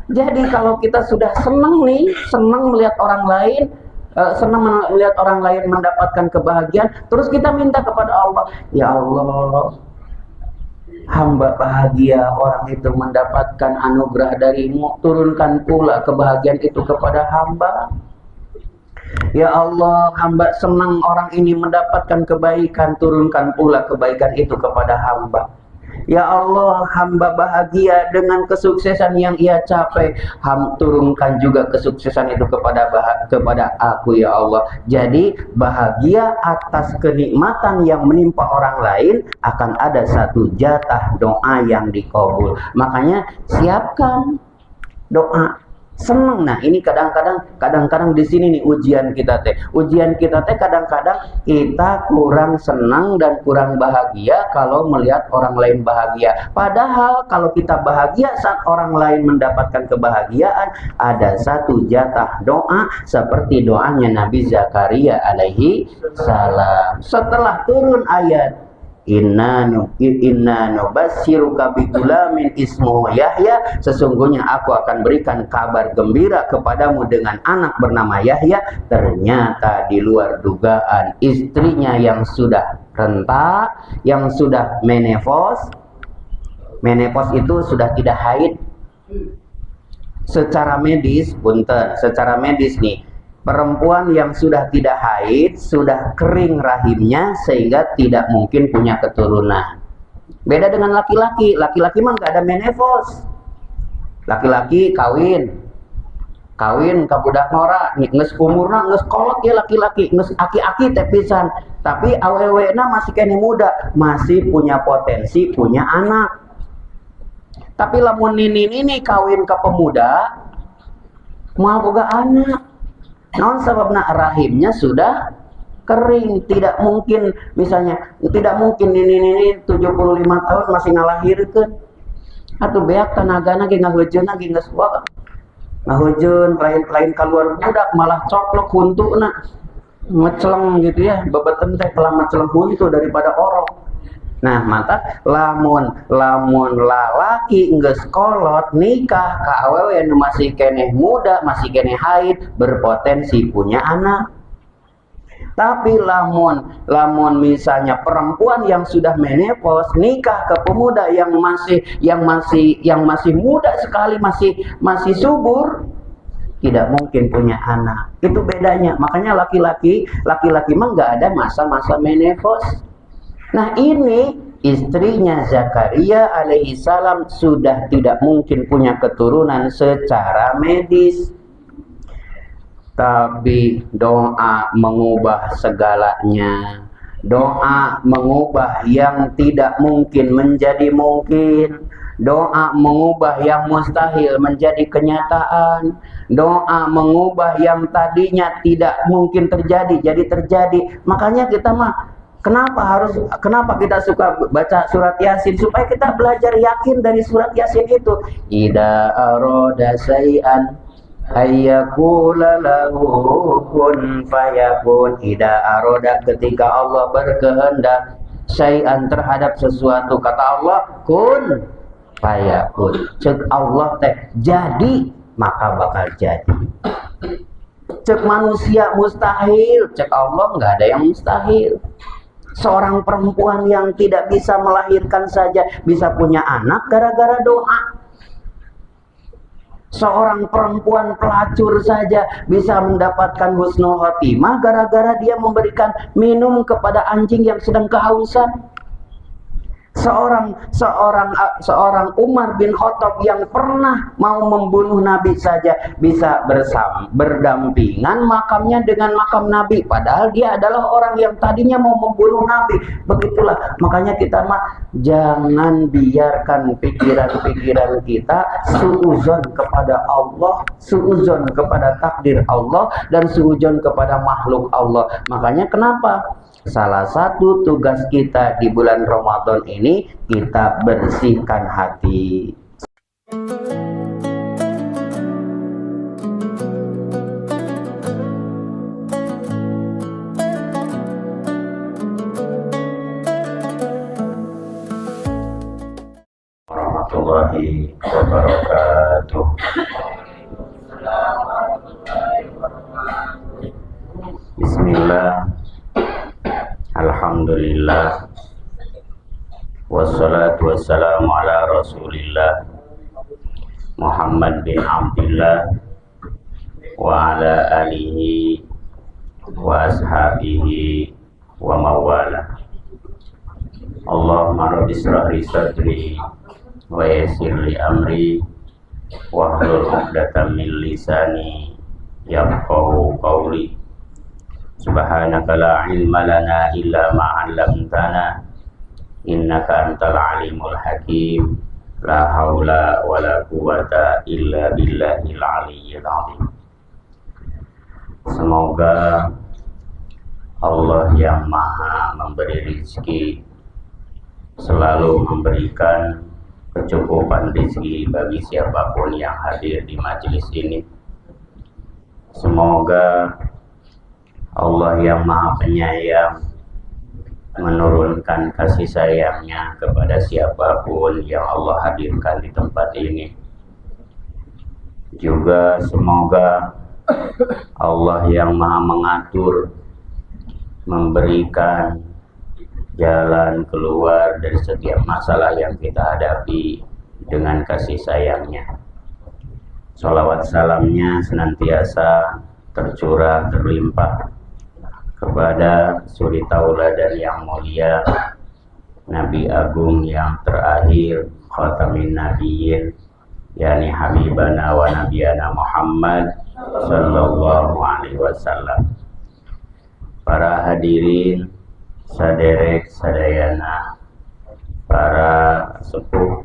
Jadi kalau kita sudah senang nih, senang melihat orang lain, senang melihat orang lain mendapatkan kebahagiaan, terus kita minta kepada Allah, ya Allah, hamba bahagia orang itu mendapatkan anugerah darimu, turunkan pula kebahagiaan itu kepada hamba. Ya Allah, hamba senang orang ini mendapatkan kebaikan, turunkan pula kebaikan itu kepada hamba. Ya Allah, hamba bahagia dengan kesuksesan yang ia capai, turunkan juga kesuksesan itu kepada aku ya Allah. Jadi bahagia atas kenikmatan yang menimpa orang lain akan ada satu jatah doa yang dikabul. Makanya siapkan doa. Senang. Nah, ini kadang-kadang di sini nih ujian kita teh. Ujian kita teh kadang-kadang kita kurang senang dan kurang bahagia kalau melihat orang lain bahagia. Padahal kalau kita bahagia saat orang lain mendapatkan kebahagiaan, ada satu jatah doa seperti doanya Nabi Zakaria alaihi salam. Setelah turun ayat Inna nubassiruka bigulamin ismuhu Yahya, sesungguhnya aku akan berikan kabar gembira kepadamu dengan anak bernama Yahya. Ternyata di luar dugaan istrinya yang sudah renta, yang sudah menopause itu sudah tidak haid. Secara medis, secara medis nih, perempuan yang sudah tidak haid, sudah kering rahimnya sehingga tidak mungkin punya keturunan. Beda dengan laki-laki. Laki-laki mah nggak ada menopause. Laki-laki kawin ke budak nora, nges umurna nges kolot ya laki-laki, nges aki-aki tepisan. Tapi awewena masih kene muda, masih punya potensi punya anak. Tapi lamun nini kawin ke pemuda, mau boga anak. Non sebabna rahimnya sudah kering, tidak mungkin, misalnya tidak mungkin ini 75 tahun masih ngalahirkeun. Atuh beak tanagana ge ngahejeun ge geus wa. Ngahejeun lain keluar budak malah coplok huntuna. Meceleng gitu ya, bebeten teh telah meceleng huntu daripada orok. Nah, mata lamun lalaki geus kolot nikah ka awewe anu masih keneh muda, masih keneh haid, berpotensi punya anak. Tapi lamun misalnya perempuan yang sudah menopause nikah ke pemuda yang masih muda sekali, masih subur, tidak mungkin punya anak. Itu bedanya. Makanya laki-laki mah nggak ada masa-masa menopause. Nah, ini istrinya Zakaria alaihi salam sudah tidak mungkin punya keturunan secara medis. Tapi doa mengubah segalanya. Doa mengubah yang tidak mungkin menjadi mungkin. Doa mengubah yang mustahil menjadi kenyataan. Doa mengubah yang tadinya tidak mungkin terjadi jadi terjadi. Makanya kita mah kenapa kita suka baca surat Yasin? Supaya kita belajar yakin dari surat Yasin itu. Ida aroda say'an ayyakula lahu kun fayakun. Ida aroda, ketika Allah berkehendak, say'an, terhadap sesuatu, kata Allah kun fayakun. Cek Allah teh jadi, maka bakal jadi. Cek manusia mustahil, cek Allah nggak ada yang mustahil. Seorang perempuan yang tidak bisa melahirkan saja bisa punya anak gara-gara doa. Seorang perempuan pelacur saja bisa mendapatkan husnul khotimah gara-gara dia memberikan minum kepada anjing yang sedang kehausan. Seorang Umar bin Khattab yang pernah mau membunuh Nabi saja bisa berdampingan makamnya dengan makam Nabi, padahal dia adalah orang yang tadinya mau membunuh Nabi. Begitulah, makanya kita mah jangan biarkan pikiran-pikiran kita suuzon kepada Allah, suuzon kepada takdir Allah, dan suuzon kepada makhluk Allah. Makanya kenapa? Salah satu tugas kita di bulan Ramadan ini, kita bersihkan hati. Warahmatullahi wabarakatuh. wassalamu ala Rasulillah Muhammad bin Abdullah wa ala alihi wa ashabihi wa mawala. Allahumma rabbi israh li sadri wa yassir li amri wahlul 'uqdatam min lisani yafqahu qawli. Subhanaka la ilma lana illa ma 'allamtana innaka antal alimul hakim. La haula wala quwata illa billahil aliyyil azim. Semoga Allah yang maha memberi rezeki selalu memberikan kecukupan rezeki bagi siapapun yang hadir di majelis ini. Semoga Allah yang maha penyayang menurunkan kasih sayangnya kepada siapapun yang Allah hadirkan di tempat ini. Juga semoga Allah yang maha mengatur, memberikan jalan keluar dari setiap masalah yang kita hadapi dengan kasih sayangnya. Sholawat salamnya senantiasa tercurah, terlimpah kepada suri tauladan yang mulia, Nabi Agung yang terakhir, Khatamin Nabiyyin, yakni Habibana wa Nabiyana Muhammad Sallallahu Alaihi Wasallam. Para hadirin, saderek sadayana, para sepuh,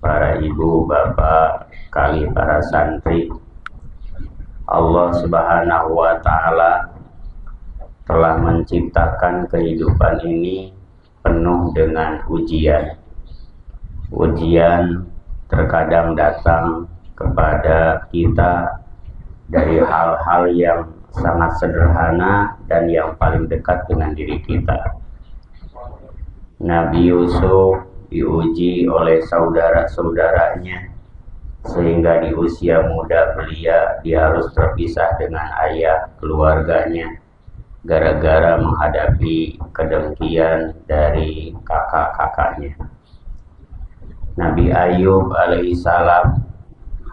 para ibu, bapak, kali para santri, Allah Subhanahu wa Ta'ala telah menciptakan kehidupan ini penuh dengan ujian. Ujian terkadang datang kepada kita dari hal-hal yang sangat sederhana dan yang paling dekat dengan diri kita. Nabi Yusuf diuji oleh saudara-saudaranya sehingga di usia muda belia dia harus terpisah dengan ayah keluarganya gara-gara menghadapi kedengkian dari kakak-kakaknya. Nabi Ayub alaihissalam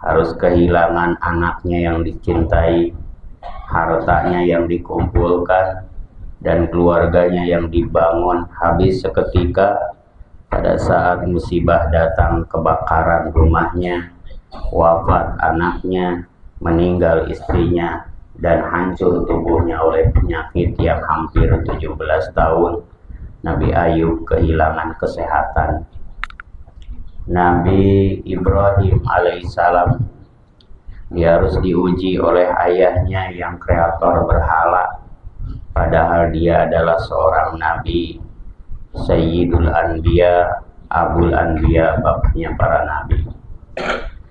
harus kehilangan anaknya yang dicintai, hartanya yang dikumpulkan, dan keluarganya yang dibangun habis seketika pada saat musibah datang, kebakaran rumahnya, wafat anaknya, meninggal istrinya, dan hancur tubuhnya oleh penyakit yang hampir 17 tahun. Nabi Ayub kehilangan kesehatan. Nabi Ibrahim alaihissalam dia harus diuji oleh ayahnya yang kreator berhala, padahal dia adalah seorang nabi, Sayyidul Anbiya, Abul Anbiya, bapaknya para nabi.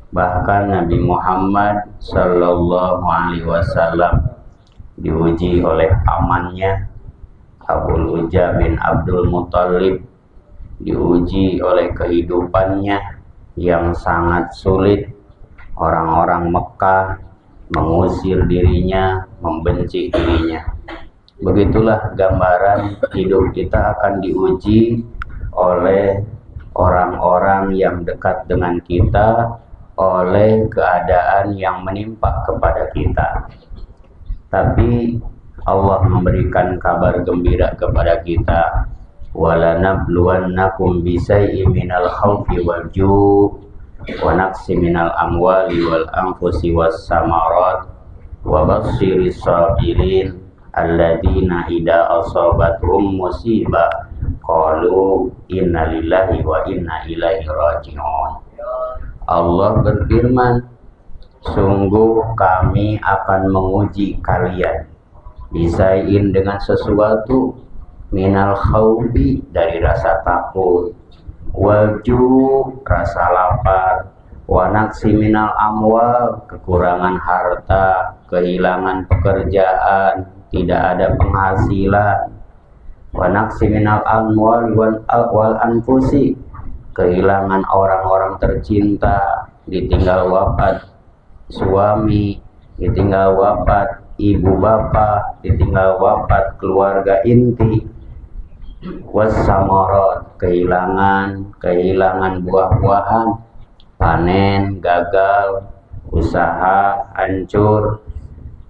Bahkan Nabi Muhammad Sallallahu Alaihi Wasallam diuji oleh pamannya Abul Ujah bin Abdul Muttalib, diuji oleh kehidupannya yang sangat sulit. Orang-orang Mekah mengusir dirinya, membenci dirinya. Begitulah gambaran hidup kita akan diuji oleh orang-orang yang dekat dengan kita, oleh keadaan yang menimpa kepada kita. Tapi Allah memberikan kabar gembira kepada kita, walanabluwannakum bisay'in minal khawfi wal ju' wa naqsi minal amwali wal anfusi was samarat wa basyyiris sabirin alladzina idza asabatuhum musibah qalu inna lillahi wa inna ilaihi raji'un. Allah berfirman, sungguh kami akan menguji kalian bisay'in dengan sesuatu, minal khawfi dari rasa takut, waju rasa lapar, wa naqsi minal amwal kekurangan harta, kehilangan pekerjaan, tidak ada penghasilan, wa naqsi minal amwal wal anfusi kehilangan orang-orang tercinta, ditinggal wafat suami, ditinggal wafat ibu bapak, ditinggal wafat keluarga inti. Wasamarot, kehilangan buah-buahan, panen gagal, usaha hancur,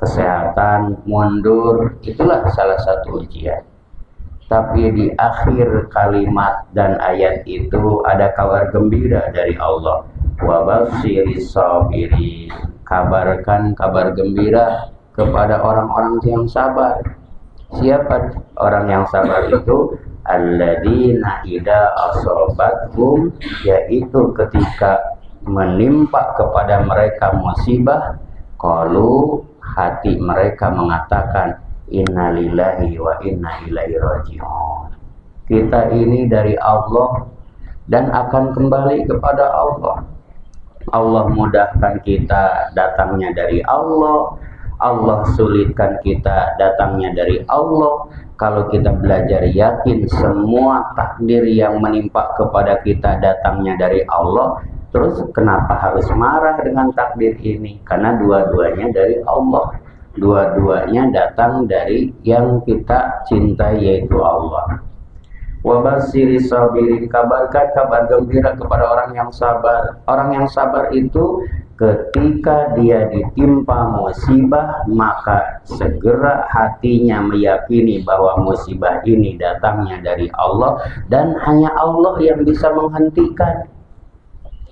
kesehatan mundur, itulah salah satu ujian. Tapi di akhir kalimat dan ayat itu ada kabar gembira dari Allah. Wa basyiris sabirin, kabarkan kabar gembira kepada orang-orang yang sabar. Siapa orang yang sabar itu? Alladzina idza asabathum, yaitu ketika menimpa kepada mereka musibah, qalu, hati mereka mengatakan, innalillahi wa inna ilaihi raji'un. Kita ini dari Allah dan akan kembali kepada Allah. Allah mudahkan kita, datangnya dari Allah. Allah sulitkan kita, datangnya dari Allah. Kalau kita belajar yakin semua takdir yang menimpa kepada kita datangnya dari Allah, terus kenapa harus marah dengan takdir ini? Karena dua-duanya dari Allah. Dua-duanya datang dari yang kita cintai, yaitu Allah. Wa basyiris sabirin, kabarkan kabar gembira kepada orang yang sabar. Orang yang sabar itu ketika dia ditimpa musibah, maka segera hatinya meyakini bahwa musibah ini datangnya dari Allah, dan hanya Allah yang bisa menghentikan,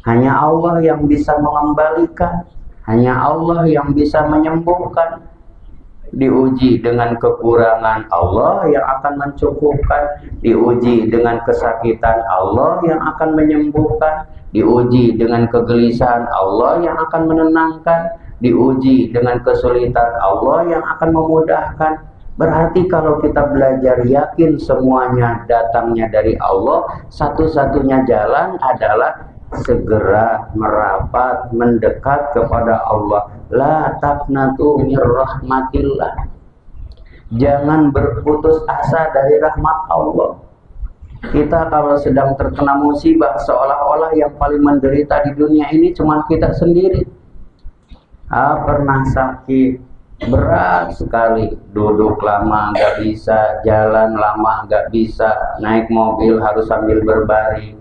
hanya Allah yang bisa mengembalikan, hanya Allah yang bisa menyembuhkan. Diuji dengan kekurangan, Allah yang akan mencukupkan. Diuji dengan kesakitan, Allah yang akan menyembuhkan. Diuji dengan kegelisahan, Allah yang akan menenangkan. Diuji dengan kesulitan, Allah yang akan memudahkan. Berarti kalau kita belajar yakin semuanya datangnya dari Allah, satu-satunya jalan adalah segera merapat, mendekat kepada Allah. La taqnatu mir rahmatillah. Jangan berputus asa dari rahmat Allah. Kita kalau sedang terkena musibah, seolah-olah yang paling menderita di dunia ini cuma kita sendiri. Pernah sakit berat sekali, duduk lama nggak bisa, jalan lama nggak bisa, naik mobil harus sambil berbaring.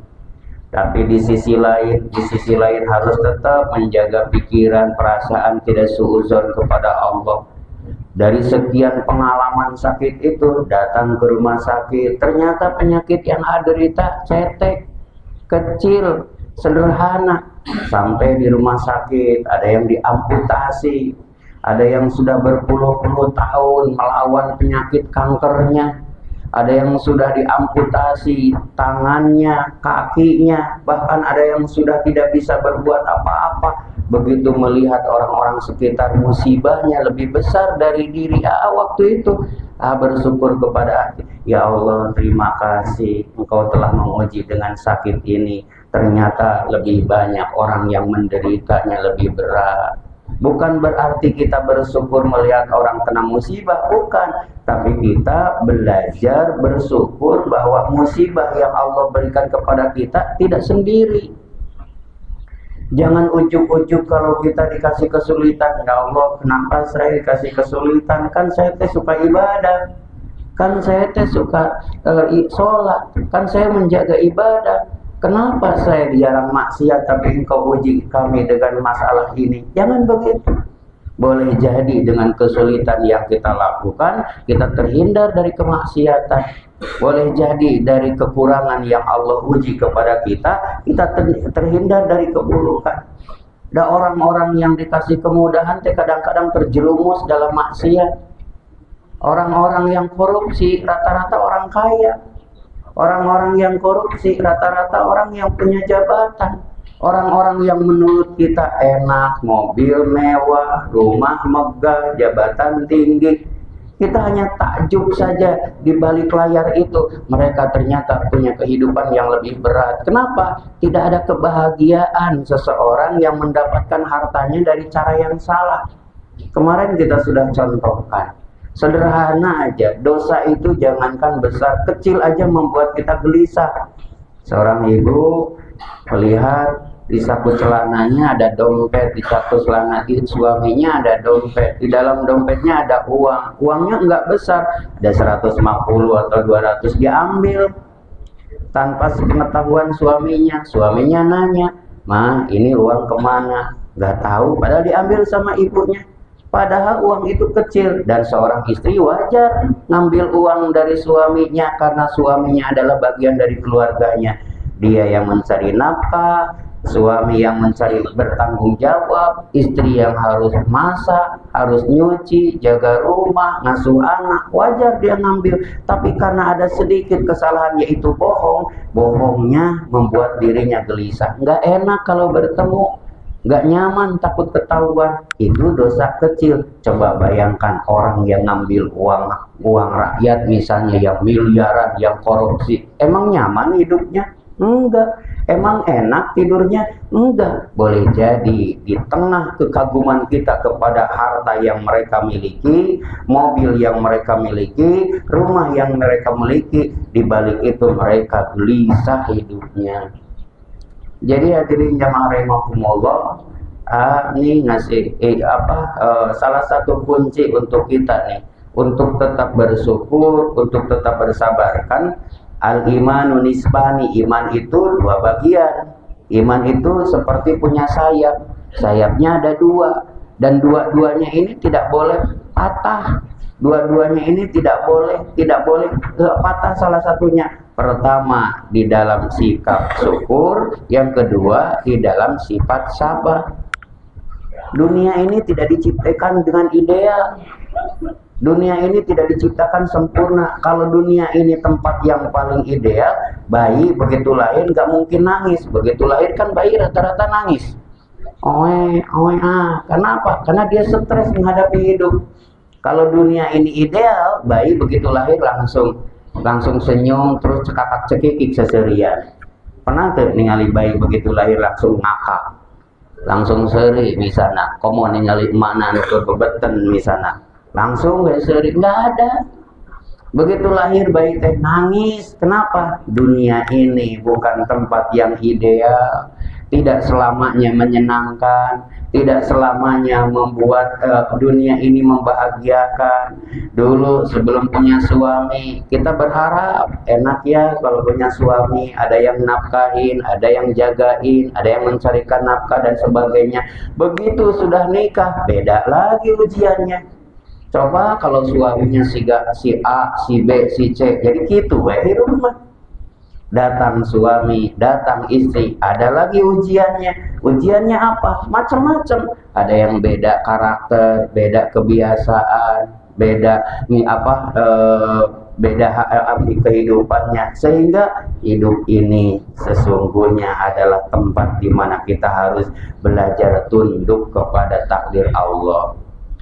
Tapi di sisi lain harus tetap menjaga pikiran, perasaan, tidak suudzon kepada Allah. Dari sekian pengalaman sakit itu, datang ke rumah sakit, ternyata penyakit yang ada derita cetek, kecil, sederhana. Sampai di rumah sakit, ada yang diamputasi, ada yang sudah berpuluh-puluh tahun melawan penyakit kankernya. Ada yang sudah diamputasi tangannya, kakinya, bahkan ada yang sudah tidak bisa berbuat apa-apa. Begitu melihat orang-orang sekitar musibahnya lebih besar dari diri waktu itu, bersyukur kepada ya Allah, terima kasih Engkau telah menguji dengan sakit ini. Ternyata lebih banyak orang yang menderitanya lebih berat. Bukan berarti kita bersyukur melihat orang kena musibah, bukan. Tapi kita belajar bersyukur bahwa musibah yang Allah berikan kepada kita tidak sendiri. Jangan ujuk-ujuk kalau kita dikasih kesulitan. Ya Allah, kenapa saya dikasih kesulitan? Kan saya suka ibadah, kan saya suka sholat, kan saya menjaga ibadah. Kenapa saya dilarang maksiat tapi Engkau uji kami dengan masalah ini? Jangan begitu. Boleh jadi dengan kesulitan yang kita lakukan, kita terhindar dari kemaksiatan. Boleh jadi dari kekurangan yang Allah uji kepada kita, kita terhindar dari keburukan. Ada orang-orang yang dikasih kemudahan, kadang-kadang terjerumus dalam maksiat. Orang-orang yang korupsi, rata-rata orang kaya. Orang-orang yang korupsi rata-rata orang yang punya jabatan. Orang-orang yang menurut kita enak, mobil mewah, rumah megah, jabatan tinggi, kita hanya takjub saja di balik layar itu. Mereka ternyata punya kehidupan yang lebih berat. Kenapa? Tidak ada kebahagiaan seseorang yang mendapatkan hartanya dari cara yang salah. Kemarin kita sudah contohkan. Sederhana aja, dosa itu jangankan besar, kecil aja membuat kita gelisah. Seorang ibu melihat di saku celananya ada dompet, di saku celana suaminya ada dompet, di dalam dompetnya ada uang, uangnya enggak besar, ada 150 atau 200, diambil tanpa sepengetahuan suaminya. Suaminya nanya, "Ma, ini uang kemana?" Enggak tahu, padahal diambil sama ibunya. Padahal uang itu kecil, dan seorang istri wajar ngambil uang dari suaminya karena suaminya adalah bagian dari keluarganya. Dia yang mencari nafkah, suami yang mencari bertanggung jawab, istri yang harus masak, harus nyuci, jaga rumah, ngasuh anak, wajar dia ngambil. Tapi karena ada sedikit kesalahan yaitu bohong, bohongnya membuat dirinya gelisah. Nggak enak kalau bertemu, nggak nyaman, takut ketahuan. Itu dosa kecil. Coba bayangkan orang yang ngambil uang rakyat misalnya, yang miliaran, yang korupsi, emang nyaman hidupnya? Enggak. Emang enak tidurnya? Enggak. Boleh jadi di tengah kekaguman kita kepada harta yang mereka miliki, mobil yang mereka miliki, rumah yang mereka miliki, di balik itu mereka gelisah hidupnya. Jadi hadirin jamaah rahimakumullah, ini ngasih salah satu kunci untuk kita nih, untuk tetap bersyukur, untuk tetap bersabar. Kan al-imanu nisbani, iman itu dua bagian. Iman itu seperti punya sayap, sayapnya ada dua, dan dua-duanya ini tidak boleh patah. Dua-duanya ini tidak boleh patah salah satunya. Pertama di dalam sikap syukur, yang kedua di dalam sifat sabar. Dunia ini tidak diciptakan dengan ideal. Dunia ini tidak diciptakan sempurna. Kalau dunia ini tempat yang paling ideal, bayi begitu lahir nggak mungkin nangis. Begitu lahir kan bayi rata-rata nangis. Kenapa? Karena dia stres menghadapi hidup. Kalau dunia ini ideal, bayi begitu lahir langsung senyum, terus cekakak-cekikik seserian. Pernah tuh ningali bayi begitu lahir langsung ngakak, langsung seri misalnya, komo ningali mana ke bebeten misalnya, langsung gak seri, nggak ada. Begitu lahir bayi teh nangis. Kenapa? Dunia ini bukan tempat yang ideal, tidak selamanya menyenangkan, tidak selamanya membuat dunia ini membahagiakan. Dulu sebelum punya suami, kita berharap enak ya kalau punya suami, ada yang nafkahin, ada yang jagain, ada yang mencarikan nafkah dan sebagainya. Begitu sudah nikah, beda lagi ujiannya. Coba kalau suaminya si A, si B, si C, jadi gitu di rumah. Datang suami, datang istri, ada lagi ujiannya. Ujiannya apa? Macam-macam. Ada yang beda karakter, beda kebiasaan, beda kehidupannya. Sehingga hidup ini sesungguhnya adalah tempat di mana kita harus belajar tunduk kepada takdir Allah.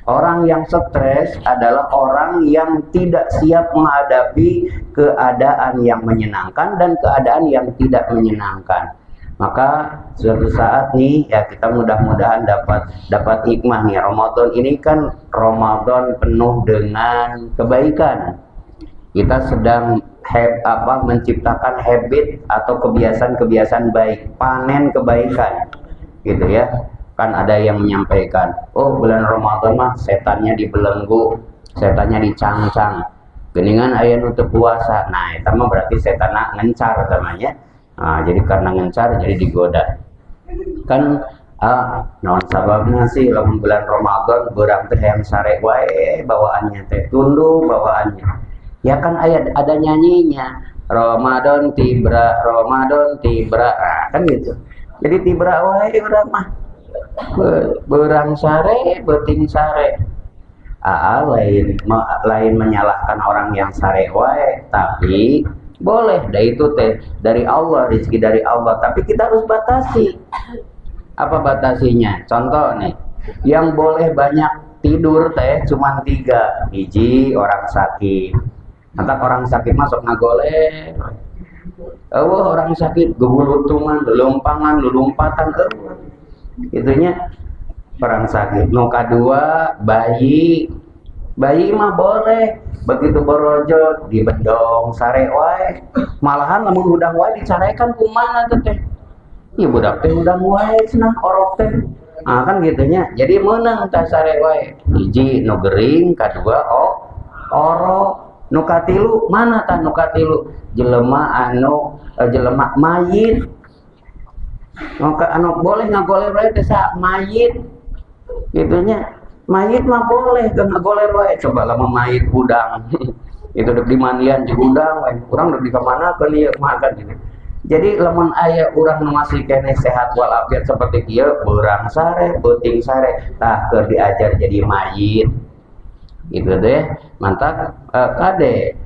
Orang yang stres adalah orang yang tidak siap menghadapi keadaan yang menyenangkan dan keadaan yang tidak menyenangkan. Maka suatu saat nih ya kita mudah-mudahan dapat hikmah nih. Ramadan ini kan Ramadan penuh dengan kebaikan. Kita sedang menciptakan habit atau kebiasaan-kebiasaan baik, panen kebaikan, gitu ya. Kan ada yang menyampaikan, oh bulan Ramadan mah setannya dibelenggu, setannya dicangcang, geningan aya nutup puasa. Nah itu mah berarti setannya ngencar namanya. Nah, jadi karena ngencar jadi digoda. Kan naon sababna sih lamun bulan Ramadan beurang teh yang sare wae bawaannya teh tunduk bawaannya. Ya kan ada nyanyinya, Ramadan tibra, nah, kan gitu. Jadi tibra wae urang mah berang sare, beting sare. Lain menyalahkan orang yang sare wae, tapi boleh, itu teh dari Allah, rezeki dari Allah, tapi kita harus batasi. Apa batasinya? Contoh nih, yang boleh banyak tidur teh cuma 3. Hiji orang sakit. Nanti orang sakit masuk ngagoleh. Orang sakit gebulutungan, lulumpatan, itunya orang sakit. Nu kadua bayi mah boleh begitu borojo dibedong sare wae, malahan lamun udang wae dicarekan kumaha teh Iya budak teh udah wae cenah orok teh. Ah kan gitunya. Jadi meunang tah sare wae. Hiji nu gering, kadua orok. Nu katilu mana tah nu katilu? Jelema anu jelema mayit. Anu boleh ngagoler wae teh sa mayit. Gitunya. Mayit mah boleh ngagoler wae. Coba lama mayit udang. Itu dek di mandian jeung udang wae. Urang dek di ka mana ke lieu makan gitu. Jadi lamun aya urang nu masih kene sehat walafiat seperti kieu, beurang sare, peuting sare, tah keur diajar jadi mayit. Gitu deh. Mantap kade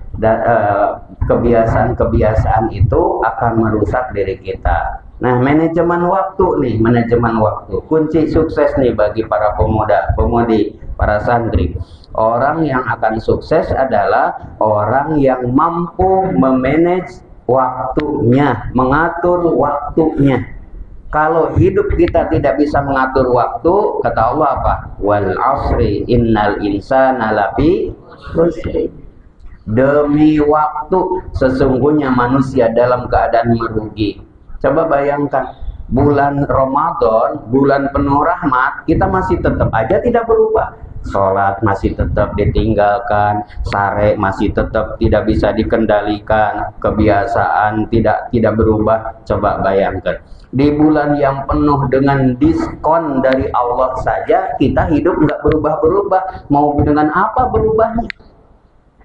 kebiasaan-kebiasaan itu akan merusak diri kita. Nah, manajemen waktu nih, manajemen waktu. Kunci sukses nih bagi para pemuda, pemudi, para santri. Orang yang akan sukses adalah orang yang mampu memanage waktunya, mengatur waktunya. Kalau hidup kita tidak bisa mengatur waktu, kata Allah apa? Wal asri innal insana lafi khusr. Demi waktu sesungguhnya manusia dalam keadaan merugi. Coba bayangkan, bulan Ramadan, bulan penuh rahmat, kita masih tetap aja tidak berubah. Sholat masih tetap ditinggalkan, sare masih tetap tidak bisa dikendalikan, kebiasaan tidak berubah. Coba bayangkan, di bulan yang penuh dengan diskon dari Allah saja kita hidup nggak berubah-berubah, mau dengan apa berubahnya?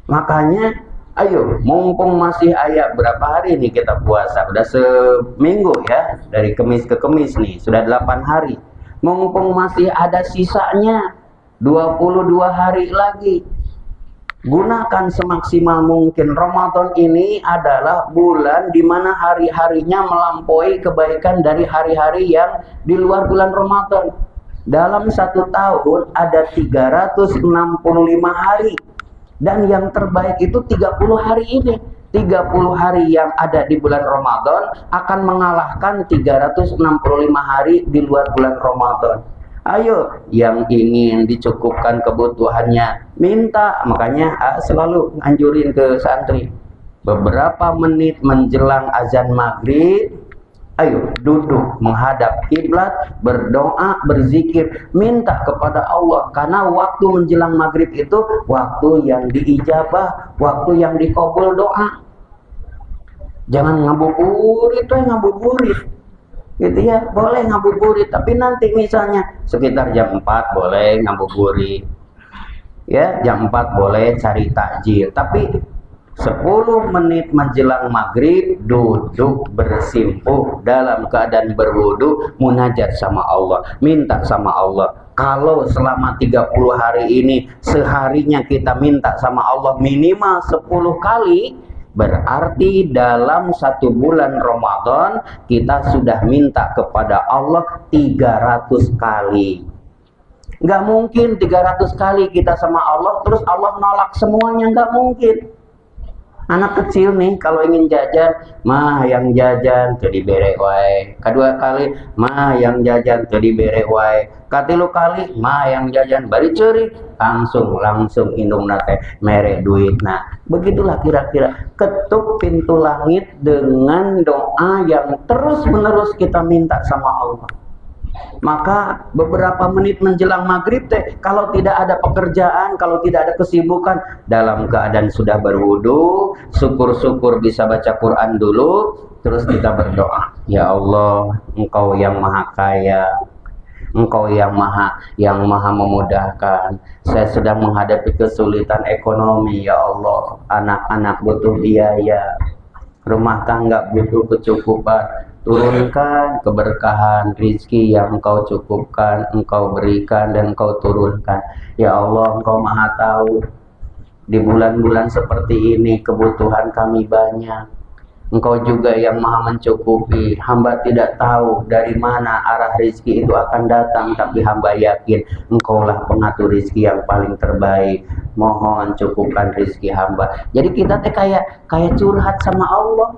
Makanya ayo, mumpung masih ayat berapa hari nih kita puasa, udah seminggu ya, dari Kemis ke Kemis nih, sudah 8 hari. Mumpung masih ada sisanya 22 hari lagi, gunakan semaksimal mungkin. Ramadan ini adalah bulan di mana hari-harinya melampaui kebaikan dari hari-hari yang di luar bulan Ramadan. Dalam satu tahun ada 365 hari, dan yang terbaik itu 30 hari ini. 30 hari yang ada di bulan Ramadan akan mengalahkan 365 hari di luar bulan Ramadan. Ayo, yang ingin dicukupkan kebutuhannya, minta. Makanya selalu anjurin ke santri, beberapa menit menjelang azan maghrib, ayo duduk menghadap kiblat, berdoa, berzikir, minta kepada Allah. Karena waktu menjelang maghrib itu waktu yang diijabah, waktu yang dikabul doa. Jangan ngabuburit, gitu ya. Boleh ngabuburit, tapi nanti misalnya sekitar jam 4 boleh ngabuburit ya, jam 4 boleh cari takjil, tapi 10 menit menjelang maghrib duduk bersimpuh dalam keadaan berwudu, munajat sama Allah, minta sama Allah. Kalau selama 30 hari ini seharinya kita minta sama Allah minimal 10 kali, berarti dalam satu bulan Ramadan kita sudah minta kepada Allah 300 kali. Nggak mungkin 300 kali kita sama Allah terus Allah nolak semuanya, nggak mungkin. Anak kecil nih kalau ingin jajan, mah yang jajan teu dibere wae. Kedua kali, mah yang jajan teu dibere wae. Katilu kali, mah yang jajan bari ceurik, langsung indungna teh mere duit. Nah, begitulah kira-kira ketuk pintu langit dengan doa yang terus-menerus kita minta sama Allah. Maka beberapa menit menjelang maghrib teh, kalau tidak ada pekerjaan, kalau tidak ada kesibukan, dalam keadaan sudah berwudu, syukur-syukur bisa baca Quran dulu, terus kita berdoa, ya Allah, Engkau yang maha kaya, Engkau yang maha memudahkan. Saya sedang menghadapi kesulitan ekonomi, ya Allah, anak-anak butuh biaya, rumah tangga butuh kecukupan. Turunkan keberkahan rizki yang Engkau cukupkan, Engkau berikan dan Engkau turunkan. Ya Allah, Engkau maha tahu. Di bulan-bulan seperti ini kebutuhan kami banyak. Engkau juga yang maha mencukupi. Hamba tidak tahu dari mana arah rizki itu akan datang, tapi hamba yakin Engkaulah pengatur rizki yang paling terbaik. Mohon cukupkan rizki hamba. Jadi kita teh kayak curhat sama Allah.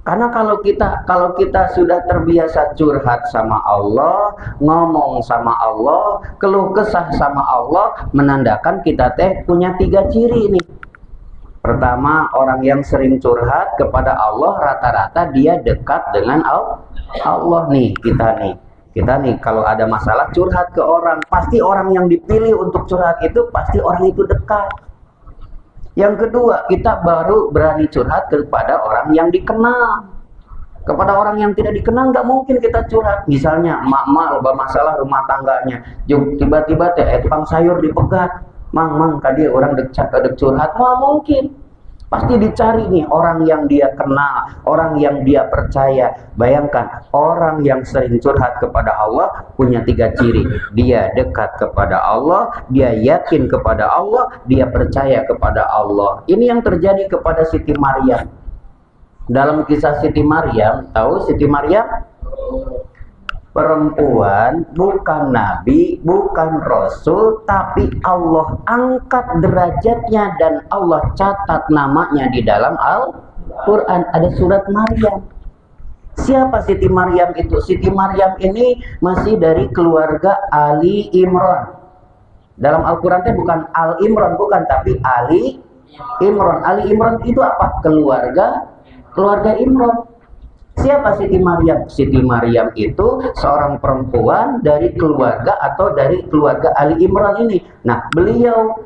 Karena kalau kita sudah terbiasa curhat sama Allah, ngomong sama Allah, keluh kesah sama Allah, menandakan kita teh punya 3 ciri nih. Pertama, orang yang sering curhat kepada Allah rata-rata dia dekat dengan Allah nih, kita nih. Kita nih kalau ada masalah curhat ke orang, pasti orang yang dipilih untuk curhat itu pasti orang itu dekat. Yang kedua, kita baru berani curhat kepada orang yang dikenal. Kepada orang yang tidak dikenal nggak mungkin kita curhat. Misalnya, mak bermasalah rumah tangganya, tiba-tiba tukang sayur dipegat. Mang, tadi orang dek curhat, nggak mungkin. Pasti dicari nih orang yang dia kenal, orang yang dia percaya. Bayangkan, orang yang sering curhat kepada Allah punya 3 ciri. Dia dekat kepada Allah, dia yakin kepada Allah, dia percaya kepada Allah. Ini yang terjadi kepada Siti Maryam. Dalam kisah Siti Maryam, tahu Siti Maryam? Perempuan, bukan nabi, bukan rasul, tapi Allah angkat derajatnya dan Allah catat namanya di dalam Al-Quran. Ada surat Maryam. Siapa Siti Maryam itu? Siti Maryam ini masih dari keluarga Ali Imran. Dalam Al-Quran itu bukan Al Imran, bukan, tapi Ali Imran. Ali Imran itu apa? Keluarga Imran. Siapa Siti Maryam? Siti Maryam itu seorang perempuan dari keluarga atau dari keluarga Ali Imran ini. Nah, beliau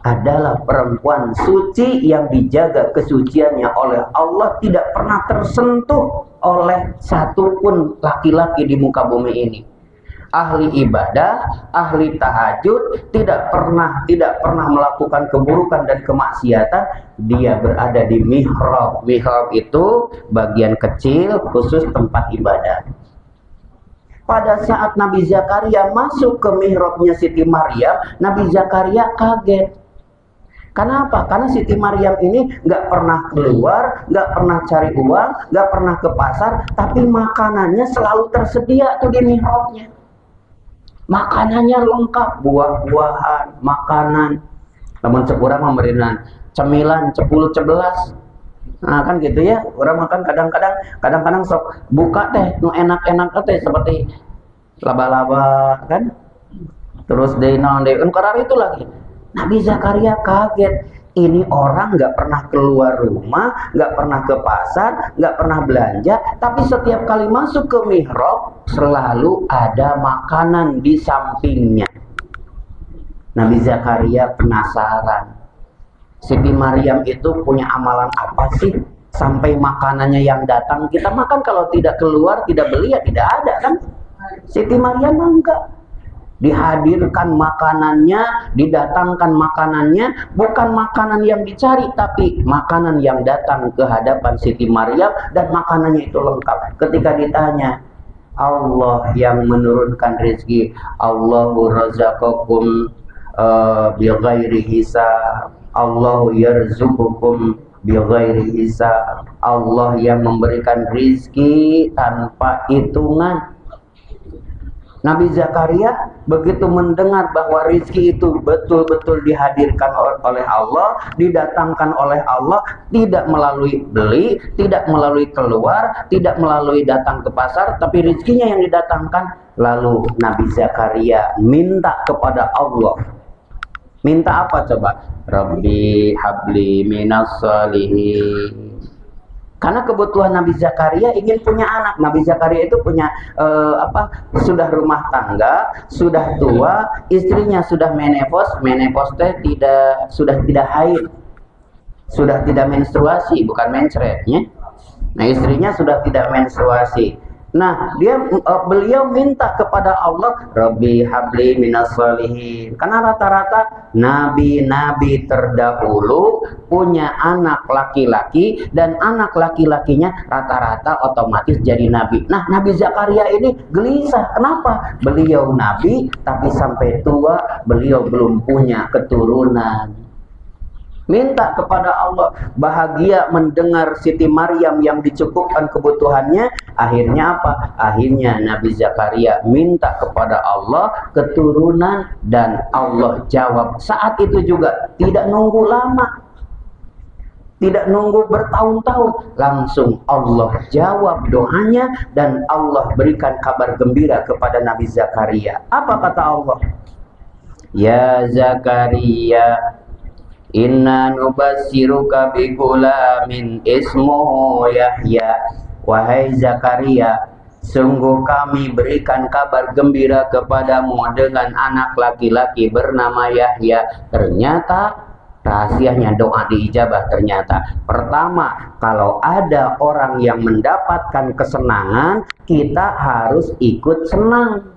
adalah perempuan suci yang dijaga kesuciannya oleh Allah, tidak pernah tersentuh oleh satupun laki-laki di muka bumi ini. Ahli ibadah, ahli tahajud, tidak pernah melakukan keburukan dan kemaksiatan. Dia berada di mihrab. Mihrab itu bagian kecil khusus tempat ibadah. Pada saat Nabi Zakaria masuk ke mihrabnya Siti Maryam, Nabi Zakaria kaget. Kenapa? Karena Siti Maryam ini nggak pernah keluar, nggak pernah cari uang, nggak pernah ke pasar, tapi makanannya selalu tersedia tuh di mihrabnya. Makanannya lengkap, buah-buahan, makanan. Teman sekurang memberikan cemilan 10-11. Nah, kan gitu ya. Orang makan kadang-kadang sok buka teh, nu enak-enak teh seperti laba-laba kan. Terus denon karar itu lagi. Nabi Zakaria kaget. Ini orang nggak pernah keluar rumah, nggak pernah ke pasar, nggak pernah belanja, tapi setiap kali masuk ke mihrab selalu ada makanan di sampingnya. Nabi Zakaria penasaran. Siti Maryam itu punya amalan apa sih sampai makanannya yang datang kita makan, kalau tidak keluar, tidak beli ya tidak ada kan? Siti Maryam enggak. Dihadirkan makanannya, didatangkan makanannya, bukan makanan yang dicari, tapi makanan yang datang ke hadapan Siti Maryam, dan makanannya itu lengkap. Ketika ditanya, Allah yang menurunkan rezeki, Allahu razaqakum bighairi hisab, Allahu yarzuqukum bighairi hisab, Allah yang memberikan rezeki tanpa hitungan. Nabi Zakaria begitu mendengar bahwa rezeki itu betul-betul dihadirkan oleh Allah, didatangkan oleh Allah, tidak melalui beli, tidak melalui keluar, tidak melalui datang ke pasar, tapi rezekinya yang didatangkan. Lalu Nabi Zakaria minta kepada Allah. Minta apa coba? Rabbi habli minas salihin. Karena kebutuhan Nabi Zakaria ingin punya anak. Nabi Zakaria itu punya sudah rumah tangga, sudah tua, istrinya sudah menopause sudah tidak haid, sudah tidak menstruasi, bukan mencretnya. Nah, istrinya sudah tidak menstruasi. Nah, beliau minta kepada Allah, Rabbi habli minas sholihin. Karena rata-rata nabi-nabi terdahulu punya anak laki-laki, dan anak laki-lakinya rata-rata otomatis jadi nabi. Nah, Nabi Zakaria ini gelisah. Kenapa? Beliau nabi, tapi sampai tua beliau belum punya keturunan. Minta kepada Allah, bahagia mendengar Siti Maryam yang dicukupkan kebutuhannya. Akhirnya apa? Akhirnya Nabi Zakaria minta kepada Allah keturunan, dan Allah jawab. Saat itu juga tidak nunggu lama, tidak nunggu bertahun-tahun, langsung Allah jawab doanya, dan Allah berikan kabar gembira kepada Nabi Zakaria. Apa kata Allah? Ya Zakaria, Inna nubassiruka bi gulamin ismuhu Yahya. Wahai Zakaria, sungguh kami berikan kabar gembira kepadamu dengan anak laki-laki bernama Yahya. Ternyata rahasianya doa diijabah ternyata. Pertama, kalau ada orang yang mendapatkan kesenangan, kita harus ikut senang.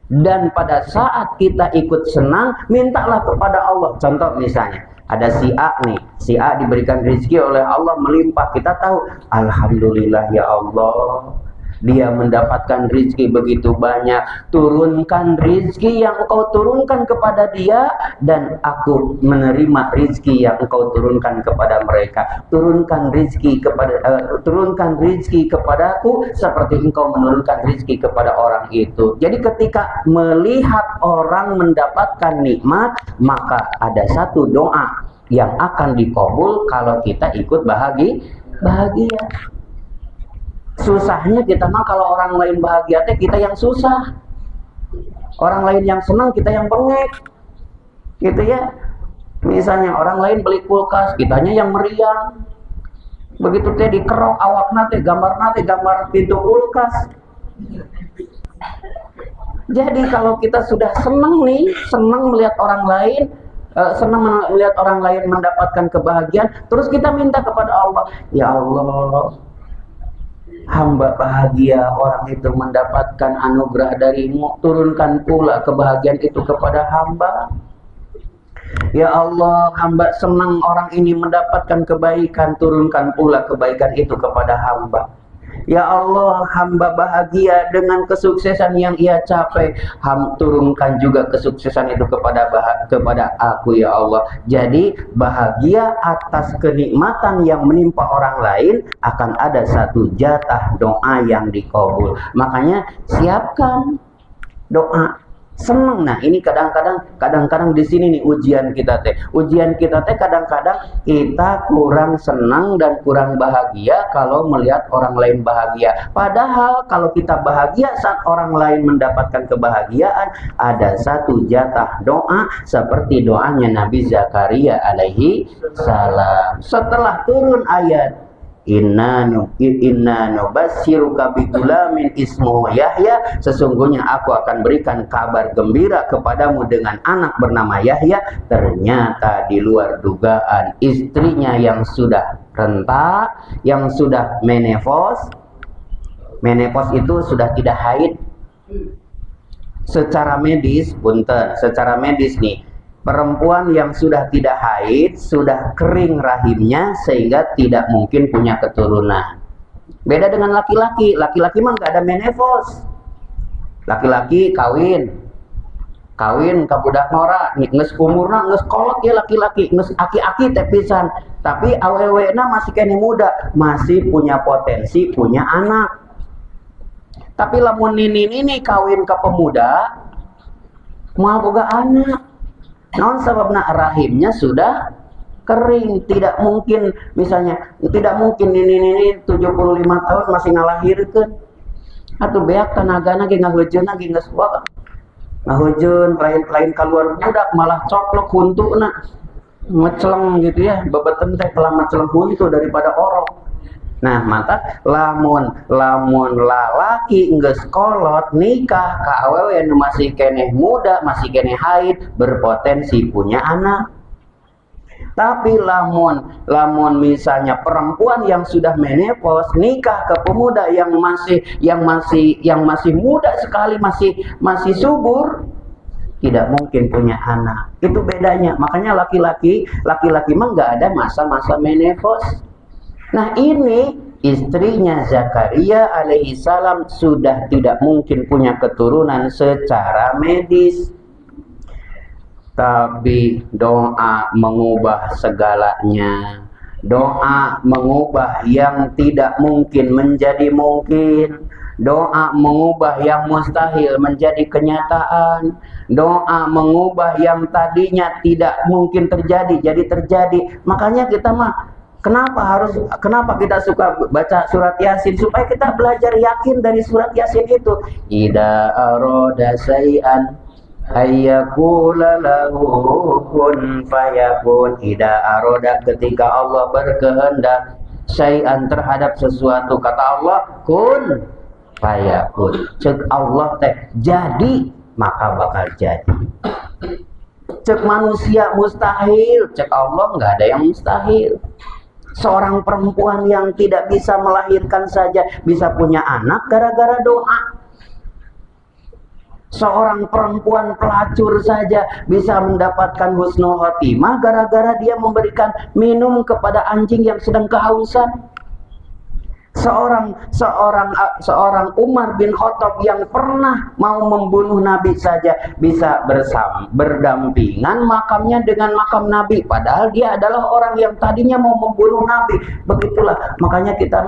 Dan pada saat kita ikut senang, mintalah kepada Allah. Contoh misalnya, ada si A nih, si A diberikan rezeki oleh Allah melimpah. Kita tahu, alhamdulillah ya Allah, dia mendapatkan rezeki begitu banyak. Turunkan rezeki yang engkau turunkan kepada dia, dan aku menerima rezeki yang engkau turunkan kepada mereka. Turunkan rezeki kepadaku seperti engkau menurunkan rezeki kepada orang itu. Jadi ketika melihat orang mendapatkan nikmat, maka ada satu doa yang akan dikabul kalau kita ikut bahagia. Susahnya kita mah kalau orang lain bahagia teh kita yang susah. Orang lain yang senang kita yang bengek. Gitu ya. Misalnya orang lain beli kulkas, kitanya yang meriang. Begitu teh dikerok awakna teh gambar pintu kulkas. Jadi kalau kita sudah senang nih, senang melihat orang lain, senang melihat orang lain mendapatkan kebahagiaan, terus kita minta kepada Allah, ya Allah, hamba bahagia orang itu mendapatkan anugerah darimu, turunkan pula kebahagiaan itu kepada hamba. Ya Allah, hamba senang orang ini mendapatkan kebaikan, turunkan pula kebaikan itu kepada hamba. Ya Allah, hamba bahagia dengan kesuksesan yang ia capai, turunkan juga kesuksesan itu kepada aku ya Allah. Jadi bahagia atas kenikmatan yang menimpa orang lain akan ada satu jatah doa yang dikabul. Makanya siapkan doa. Senang. Nah, ini kadang-kadang di sini nih ujian kita teh. Ujian kita teh kadang-kadang kita kurang senang dan kurang bahagia kalau melihat orang lain bahagia. Padahal kalau kita bahagia saat orang lain mendapatkan kebahagiaan, ada satu jatah doa seperti doanya Nabi Zakaria alaihi salam. Setelah turun ayat Inna nubassiruka bi gulamin ismuhu Yahya, sesungguhnya aku akan berikan kabar gembira kepadamu dengan anak bernama Yahya. Ternyata di luar dugaan, istrinya yang sudah renta, yang sudah menopause itu sudah tidak haid. Secara medis nih, perempuan yang sudah tidak haid, sudah kering rahimnya sehingga tidak mungkin punya keturunan. Beda dengan laki-laki. Laki-laki mah nggak ada menopause. Laki-laki kawin ka budak nora, geus umurna geus kolot ya laki-laki, geus aki-aki teh pisan. Tapi awewena masih kene muda, masih punya potensi punya anak. Tapi lamun nini kawin ka pemuda, mau boga anak. Naon sababna rahimnya sudah kering, tidak mungkin misalnya, tidak mungkin ini 75 tahun masih ngalahirkeun. Atuh beak tanagana ge ngahejeun ge geus wa. Ngahejeun lain keluar budak malah coklok huntuna. Meceleng gitu ya, bebeten teh telah meceleng huntu daripada orok. Nah, mata lamun lalaki geus kolot nikah ka awewe nu masih keneh muda, masih keneh haid, berpotensi punya anak. Tapi lamun misalnya perempuan yang sudah menopause nikah ke pemuda yang masih muda sekali, masih subur, tidak mungkin punya anak. Itu bedanya. Makanya laki-laki mah nggak ada masa-masa menopause. Nah, ini istrinya Zakaria alaihi salam sudah tidak mungkin punya keturunan secara medis. Tapi doa mengubah segalanya. Doa mengubah yang tidak mungkin menjadi mungkin. Doa mengubah yang mustahil menjadi kenyataan. Doa mengubah yang tadinya tidak mungkin terjadi jadi terjadi. Makanya kita mah kenapa kita suka baca surat Yasin? Supaya kita belajar yakin dari surat Yasin itu. Idza arada syai'an ayyakula lahu kun fayakun. Ida aroda, ketika Allah berkehendak syai'an terhadap sesuatu, kata Allah kun fayakun. Cek Allah teh jadi, maka bakal jadi. Cek manusia mustahil, cek Allah nggak ada yang mustahil. Seorang perempuan yang tidak bisa melahirkan saja bisa punya anak gara-gara doa. Seorang perempuan pelacur saja bisa mendapatkan husnul khotimah gara-gara dia memberikan minum kepada anjing yang sedang kehausan. Seorang Umar bin Khattab yang pernah mau membunuh Nabi saja bisa berdampingan makamnya dengan makam Nabi, padahal dia adalah orang yang tadinya mau membunuh Nabi. Begitulah, makanya kita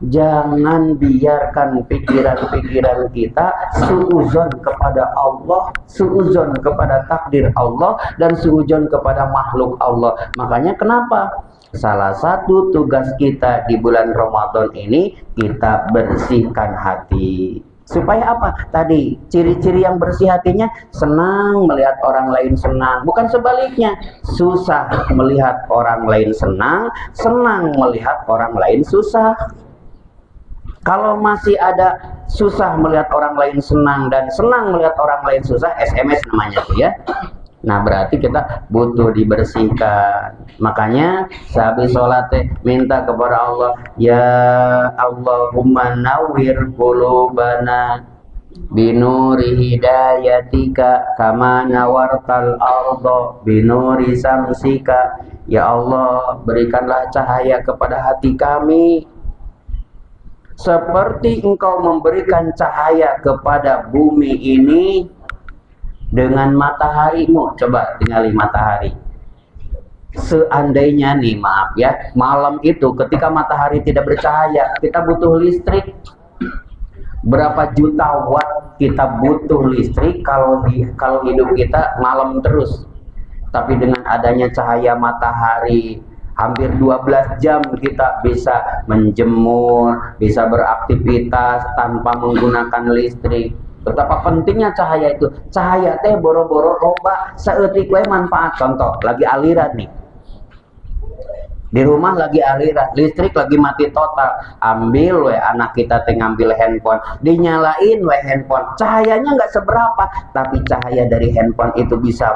jangan biarkan pikiran-pikiran kita suuzon kepada Allah, suuzon kepada takdir Allah, dan suuzon kepada makhluk Allah. Makanya kenapa? Salah satu tugas kita di bulan Ramadan ini, kita bersihkan hati. Supaya apa? Tadi, ciri-ciri yang bersih hatinya, senang melihat orang lain senang. Bukan sebaliknya, susah melihat orang lain senang, senang melihat orang lain susah. Kalau masih ada susah melihat orang lain senang dan senang melihat orang lain susah, SMS namanya tuh ya. Nah, berarti kita butuh dibersihkan. Makanya sehabis sholat minta kepada Allah, ya Allahumma nawwir qulubana binuri hidayatika kama nawartal arda binuri samsika. Ya Allah, berikanlah cahaya kepada hati kami seperti Engkau memberikan cahaya kepada bumi ini dengan mataharimu. Coba tinggali matahari. Seandainya nih, maaf ya, malam itu ketika matahari tidak bercahaya, kita butuh listrik. Berapa juta watt kita butuh listrik kalau hidup kita malam terus. Tapi dengan adanya cahaya matahari, hampir 12 jam kita bisa menjemur, bisa beraktivitas tanpa menggunakan listrik. Betapa pentingnya cahaya itu. Cahaya teh boro-boro loba saeutik we manfaat. Contoh, lagi aliran nih. Di rumah lagi aliran, listrik lagi mati total. Ambil we anak kita teh ngambil handphone, dinyalain we handphone. Cahayanya nggak seberapa, tapi cahaya dari handphone itu bisa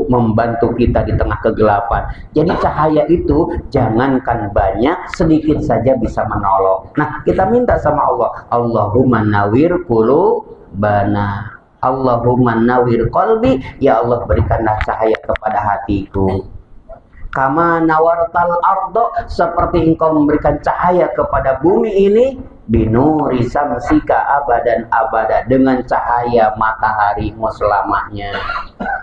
membantu kita di tengah kegelapan. Jadi cahaya itu jangankan banyak, sedikit saja bisa menolong. Nah, kita minta sama Allah, Allahumma nawwir qulubana, Allahumma nawwir qalbi, ya Allah berikanlah cahaya kepada hatiku. Kama nawartal ardo, seperti Engkau memberikan cahaya kepada bumi ini, binuri samsika abadan abada, dengan cahaya mataharimu selamanya.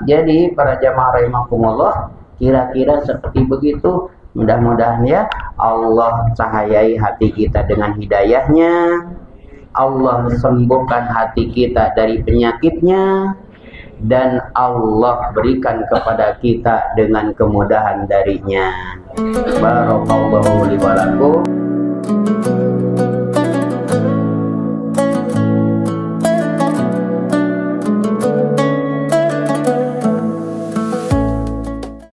Jadi para jamaah rahimakumullah, kira-kira seperti begitu. Mudah-mudahan ya Allah cahayai hati kita dengan hidayahnya, Allah sembuhkan hati kita dari penyakitnya, dan Allah berikan kepada kita dengan kemudahan darinya. Barakallahu li wa lakum.